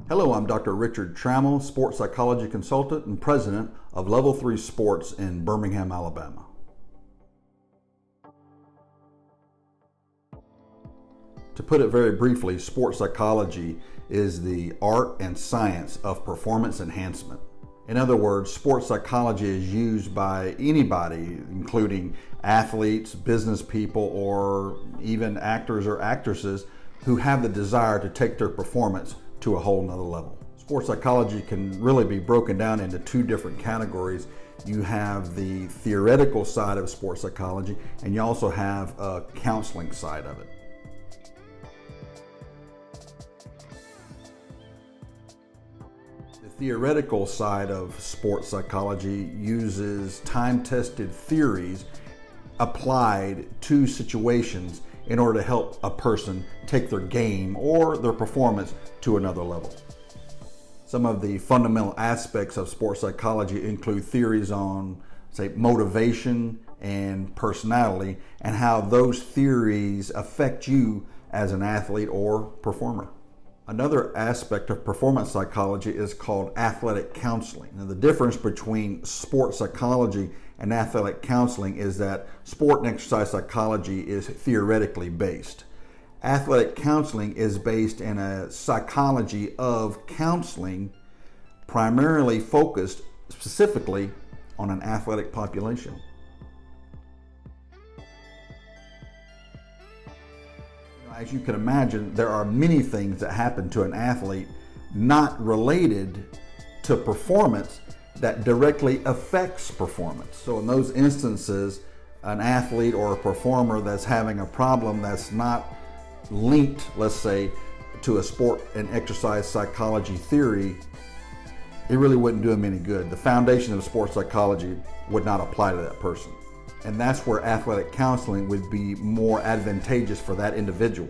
Hello, I'm Dr. Richard Trammel, sports psychology consultant and president of Level 3 Sports in Birmingham, Alabama. To put it very briefly, sports psychology is the art and science of performance enhancement. In other words, sports psychology is used by anybody, including athletes, business people, or even actors or actresses who have the desire to take their performance to a whole nother level. Sports psychology can really be broken down into two different categories. You have the theoretical side of sports psychology, and you also have a counseling side of it. The theoretical side of sports psychology uses time-tested theories applied to situations in order to help a person take their game or their performance to another level. Some of the fundamental aspects of sports psychology include theories on, say, motivation and personality, and how those theories affect you as an athlete or performer. Another aspect of performance psychology is called athletic counseling. Now, the difference between sports psychology and athletic counseling is that sport and exercise psychology is theoretically based. Athletic counseling is based in a psychology of counseling, primarily focused specifically on an athletic population. As you can imagine, there are many things that happen to an athlete not related to performance that directly affects performance. So in those instances, an athlete or a performer that's having a problem that's not linked, let's say, to a sport and exercise psychology theory, it really wouldn't do them any good. The foundation of sports psychology would not apply to that person. And that's where athletic counseling would be more advantageous for that individual.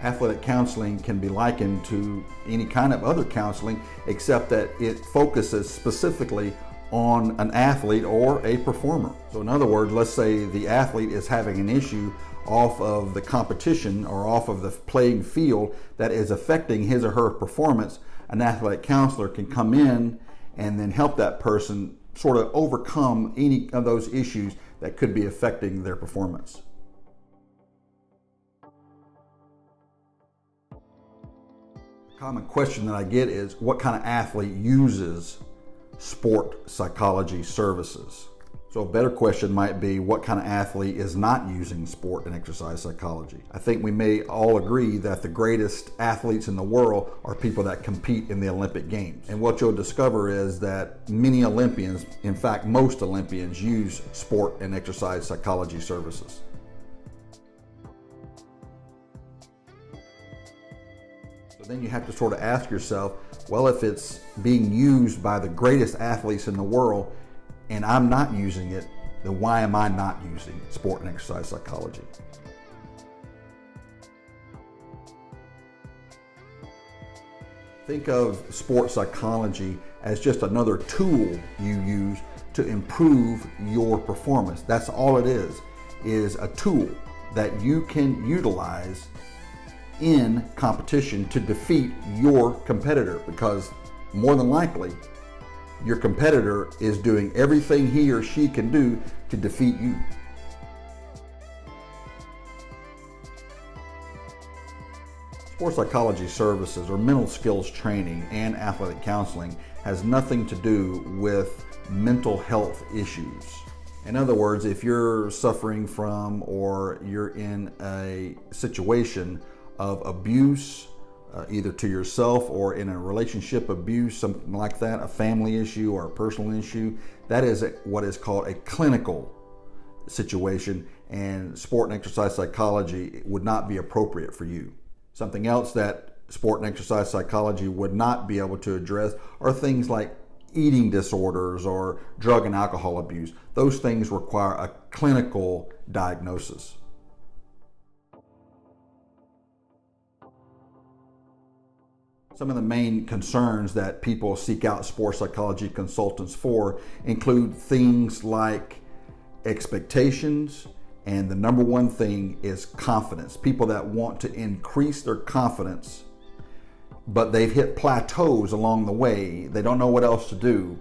Athletic counseling can be likened to any kind of other counseling, except that it focuses specifically on an athlete or a performer. So in other words, let's say the athlete is having an issue off of the competition or off of the playing field that is affecting his or her performance. An athletic counselor can come in and then help that person sort of overcome any of those issues that could be affecting their performance. A common question that I get is, what kind of athlete uses sport psychology services? So a better question might be, what kind of athlete is not using sport and exercise psychology? I think we may all agree that the greatest athletes in the world are people that compete in the Olympic Games. And what you'll discover is that many Olympians, in fact most Olympians, use sport and exercise psychology services. So then you have to sort of ask yourself, well, if it's being used by the greatest athletes in the world, and I'm not using it, then why am I not using sport and exercise psychology? Think of sports psychology as just another tool you use to improve your performance. That's all it is a tool that you can utilize in competition to defeat your competitor, because more than likely, your competitor is doing everything he or she can do to defeat you. Sports psychology services or mental skills training and athletic counseling has nothing to do with mental health issues. In other words, if you're suffering from or you're in a situation of abuse, either to yourself or in a relationship abuse, something like that, a family issue or a personal issue, that is what is called a clinical situation, and sport and exercise psychology would not be appropriate for you. Something else that sport and exercise psychology would not be able to address are things like eating disorders or drug and alcohol abuse. Those things require a clinical diagnosis. Some of the main concerns that people seek out sports psychology consultants for include things like expectations, and the number one thing is confidence. People that want to increase their confidence but they've hit plateaus along the way, they don't know what else to do,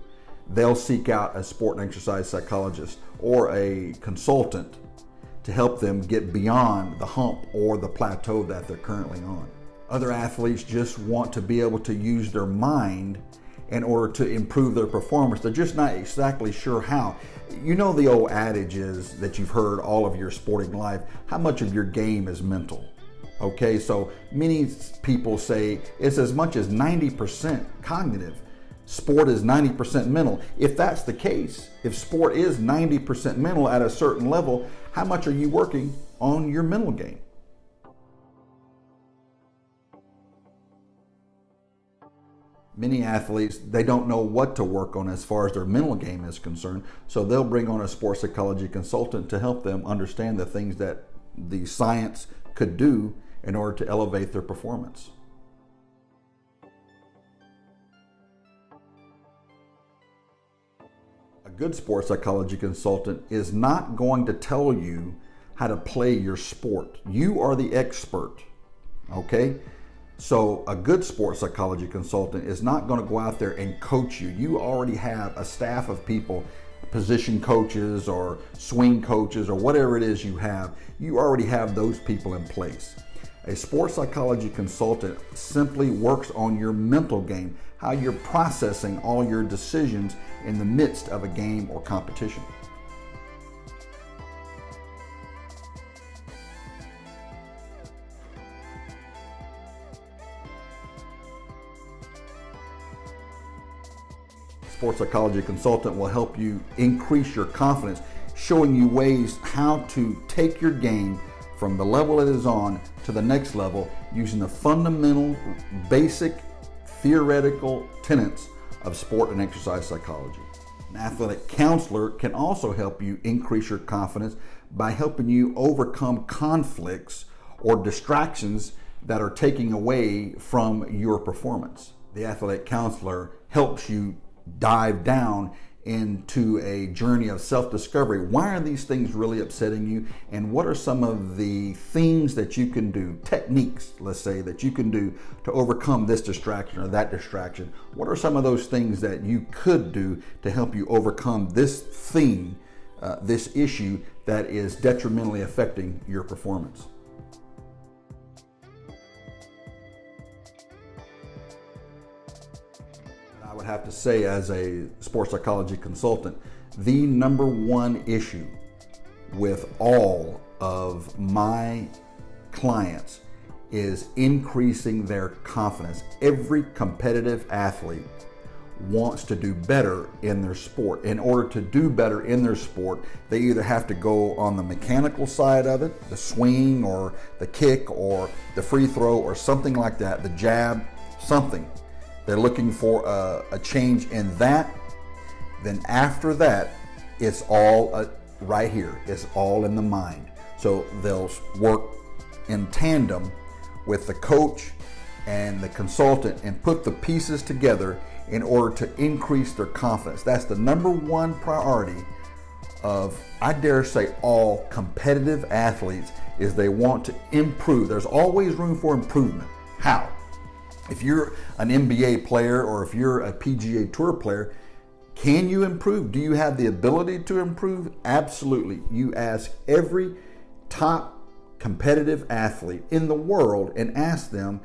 they'll seek out a sport and exercise psychologist or a consultant to help them get beyond the hump or the plateau that they're currently on. Other athletes just want to be able to use their mind in order to improve their performance. They're just not exactly sure how. You know, the old adage is that you've heard all of your sporting life, how much of your game is mental? Okay, so many people say it's as much as 90% cognitive. Sport is 90% mental. If that's the case, if sport is 90% mental at a certain level, how much are you working on your mental game? Many athletes, they don't know what to work on as far as their mental game is concerned, so they'll bring on a sports psychology consultant to help them understand the things that the science could do in order to elevate their performance. A good sports psychology consultant is not going to tell you how to play your sport. You are the expert, okay? So a good sports psychology consultant is not going to go out there and coach you. You already have a staff of people, position coaches or swing coaches or whatever it is you have. You already have those people in place. A sports psychology consultant simply works on your mental game, how you're processing all your decisions in the midst of a game or competition. Sports psychology consultant will help you increase your confidence, showing you ways how to take your game from the level it is on to the next level using the fundamental, basic, theoretical tenets of sport and exercise psychology. An athletic counselor can also help you increase your confidence by helping you overcome conflicts or distractions that are taking away from your performance. The athletic counselor helps you dive down into a journey of self-discovery. Why are these things really upsetting you? And what are some of the things that you can do, techniques, let's say, that you can do to overcome this distraction or that distraction? What are some of those things that you could do to help you overcome this thing, this issue that is detrimentally affecting your performance? I would have to say, as a sports psychology consultant, the number one issue with all of my clients is increasing their confidence. Every competitive athlete wants to do better in their sport. In order to do better in their sport, they either have to go on the mechanical side of it, the swing or the kick or the free throw or something like that, the jab, something. They're looking for a change in that. Then after that, it's all right here. It's all in the mind. So they'll work in tandem with the coach and the consultant and put the pieces together in order to increase their confidence. That's the number one priority of, I dare say, all competitive athletes, is they want to improve. There's always room for improvement. How? If you're an NBA player or if you're a PGA Tour player, can you improve? Do you have the ability to improve? Absolutely. You ask every top competitive athlete in the world and ask them,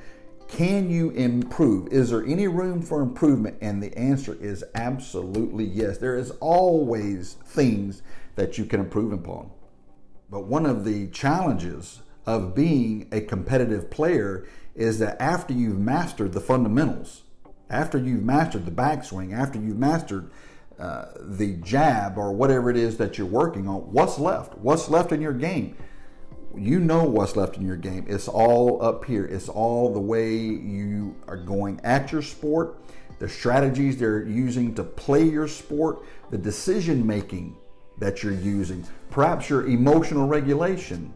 can you improve? Is there any room for improvement? And the answer is absolutely yes. There is always things that you can improve upon. But one of the challenges of being a competitive player is that after you've mastered the fundamentals, after you've mastered the backswing, after you've mastered the jab or whatever it is that you're working on, what's left? What's left in your game? You know what's left in your game. It's all up here. It's all the way you are going at your sport, the strategies they're using to play your sport, the decision making that you're using, perhaps your emotional regulation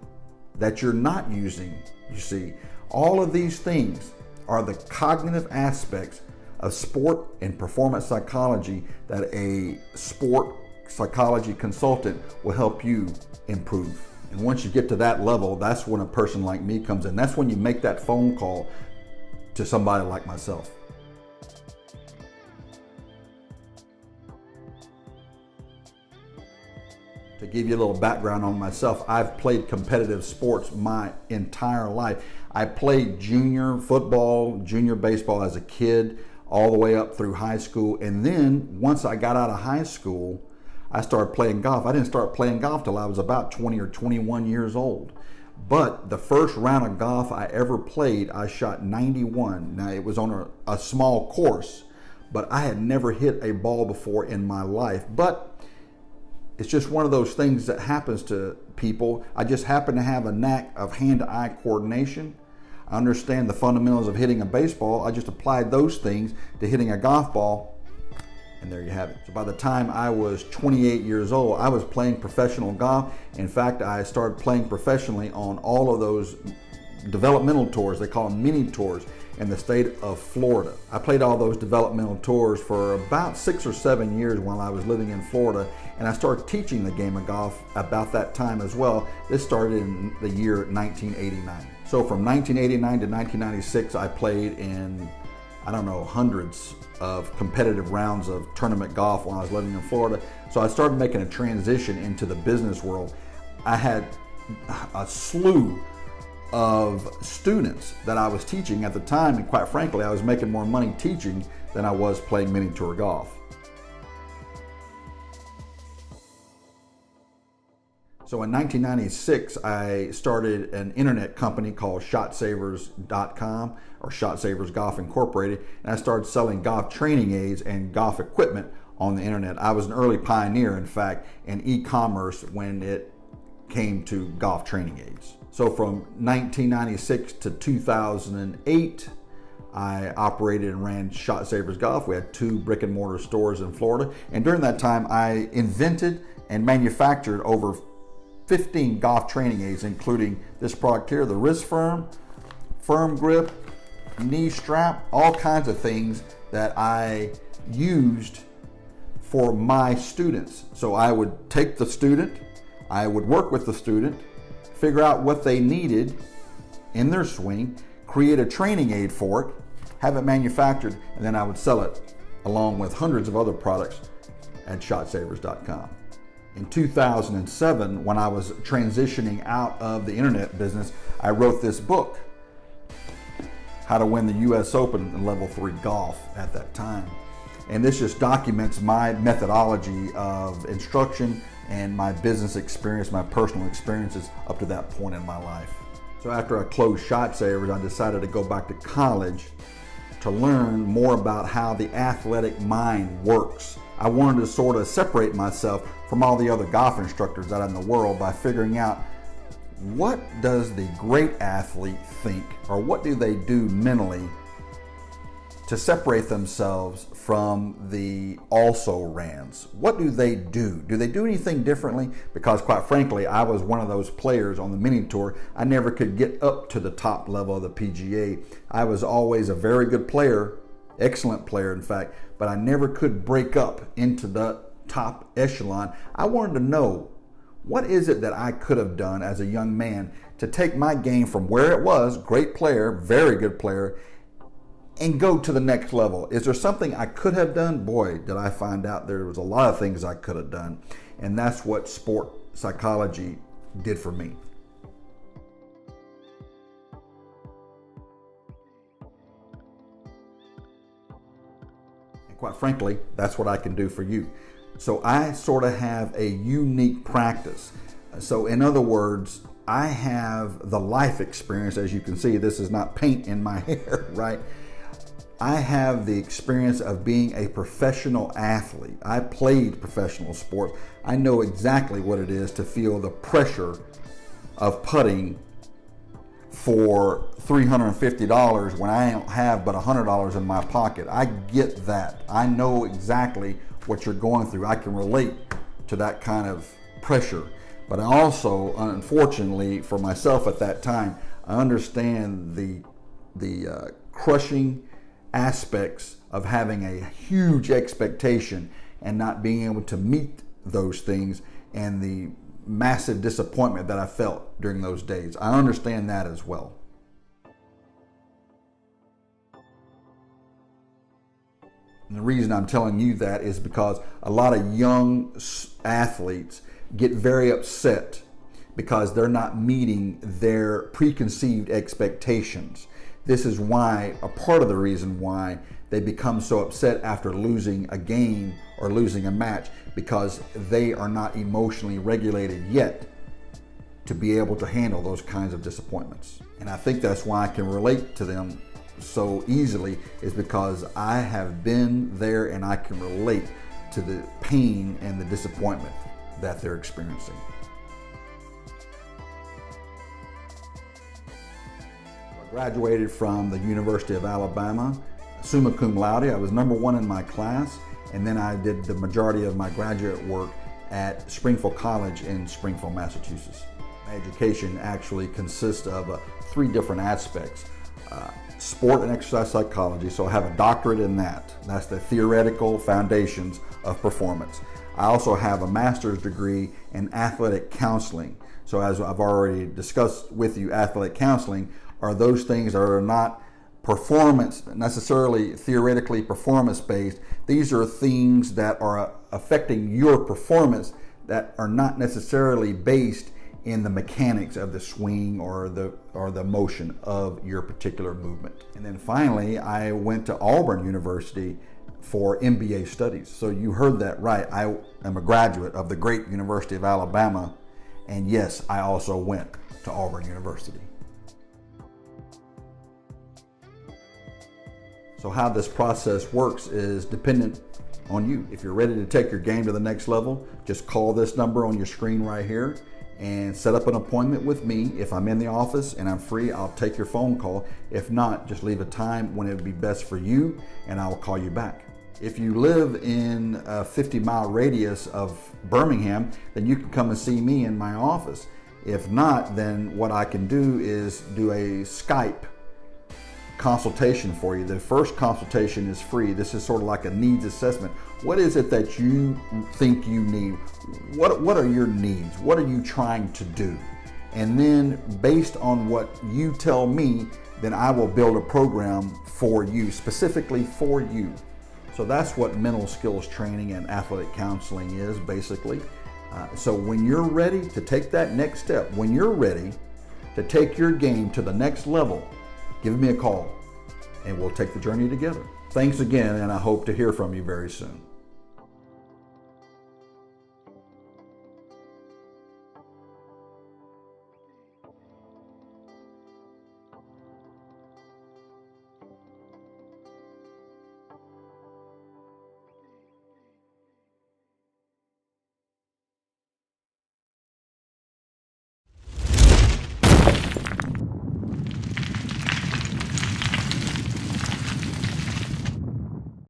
that you're not using, you see. All of these things are the cognitive aspects of sport and performance psychology that a sport psychology consultant will help you improve. And once you get to that level, that's when a person like me comes in. That's when you make that phone call to somebody like myself. To give you a little background on myself, I've played competitive sports my entire life. I played junior football, junior baseball as a kid, all the way up through high school. And then once I got out of high school, I started playing golf. I didn't start playing golf till I was about 20 or 21 years old. But the first round of golf I ever played, I shot 91. Now, it was on a small course, but I had never hit a ball before in my life. But it's just one of those things that happens to people. I just happen to have a knack of hand-to-eye coordination. I understand the fundamentals of hitting a baseball. I just applied those things to hitting a golf ball, and there you have it. So by the time I was 28 years old, I was playing professional golf. In fact, I started playing professionally on all of those developmental tours. They call them mini tours in the state of Florida. I played all those developmental tours for about 6 or 7 years while I was living in Florida, and I started teaching the game of golf about that time as well. This started in the year 1989. So from 1989 to 1996, I played in, I don't know, hundreds of competitive rounds of tournament golf when I was living in Florida. So I started making a transition into the business world. I had a slew of students that I was teaching at the time, and quite frankly, I was making more money teaching than I was playing mini tour golf. So in 1996, I started an internet company called ShotSavers.com, or Shot Savers Golf Incorporated, and I started selling golf training aids and golf equipment on the internet. I was an early pioneer, in fact, in e-commerce when it came to golf training aids. So from 1996 to 2008, I operated and ran Shot Savers Golf. We had 2 brick and mortar stores in Florida. And during that time, I invented and manufactured over 15 golf training aids, including this product here, the wrist firm grip, knee strap, all kinds of things that I used for my students. So I would take the student, I would work with the student, figure out what they needed in their swing, create a training aid for it, have it manufactured, and then I would sell it along with hundreds of other products at ShotSavers.com. In 2007, when I was transitioning out of the internet business, I wrote this book, How to Win the US Open in Level 3 Golf at that time. And this just documents my methodology of instruction and my business experience, my personal experiences up to that point in my life. So after I closed Shot Savers, I decided to go back to college to learn more about how the athletic mind works. I wanted to sort of separate myself from all the other golf instructors out in the world by figuring out, what does the great athlete think, or what do they do mentally to separate themselves from the also-rans? What do they do? Do they do anything differently? Because quite frankly, I was one of those players on the mini tour. I never could get up to the top level of the PGA. I was always a very good player, excellent player in fact, but I never could break up into the top echelon. I wanted to know, what is it that I could have done as a young man to take my game from where it was, great player, very good player, and go to the next level? Is there something I could have done? Boy, did I find out there was a lot of things I could have done. And that's what sport psychology did for me. And quite frankly, that's what I can do for you. So I sort of have a unique practice. So in other words, I have the life experience. As you can see, this is not paint in my hair, right? I have the experience of being a professional athlete. I played professional sports. I know exactly what it is to feel the pressure of putting for $350 when I don't have but $100 in my pocket. I get that. I know exactly what you're going through. I can relate to that kind of pressure. But I also, unfortunately for myself at that time, I understand the crushing aspects of having a huge expectation and not being able to meet those things, and the massive disappointment that I felt during those days. I understand that as well. And the reason I'm telling you that is because a lot of young athletes get very upset because they're not meeting their preconceived expectations. This is why, a part of the reason why they become so upset after losing a game or losing a match, because they are not emotionally regulated yet to be able to handle those kinds of disappointments. And I think that's why I can relate to them so easily, is because I have been there and I can relate to the pain and the disappointment that they're experiencing. I graduated from the University of Alabama, summa cum laude. I was #1 in my class, and then I did the majority of my graduate work at Springfield College in Springfield, Massachusetts. My education actually consists of 3 different aspects. Sport and exercise psychology, so I have a doctorate in that. That's the theoretical foundations of performance. I also have a master's degree in athletic counseling. So as I've already discussed with you, athletic counseling are those things that are not performance, necessarily theoretically performance based. These are things that are affecting your performance that are not necessarily based in the mechanics of the swing or the motion of your particular movement. And then finally, I went to Auburn University for MBA studies. So you heard that right. I am a graduate of the great University of Alabama, and yes, I also went to Auburn University. So how this process works is dependent on you. If you're ready to take your game to the next level, just call this number on your screen right here and set up an appointment with me. If I'm in the office and I'm free, I'll take your phone call. If not, just leave a time when it would be best for you and I will call you back. If you live in a 50-mile radius of Birmingham, then you can come and see me in my office. If not, then what I can do is do a Skype consultation for you. The first consultation is free. This is sort of like a needs assessment. What is it that you think you need? What are your needs? What are you trying to do? And then based on what you tell me, then I will build a program for you, specifically for you. So that's what mental skills training and athletic counseling is basically. So when you're ready to take that next step, when you're ready to take your game to the next level, give me a call and we'll take the journey together. Thanks again, and I hope to hear from you very soon.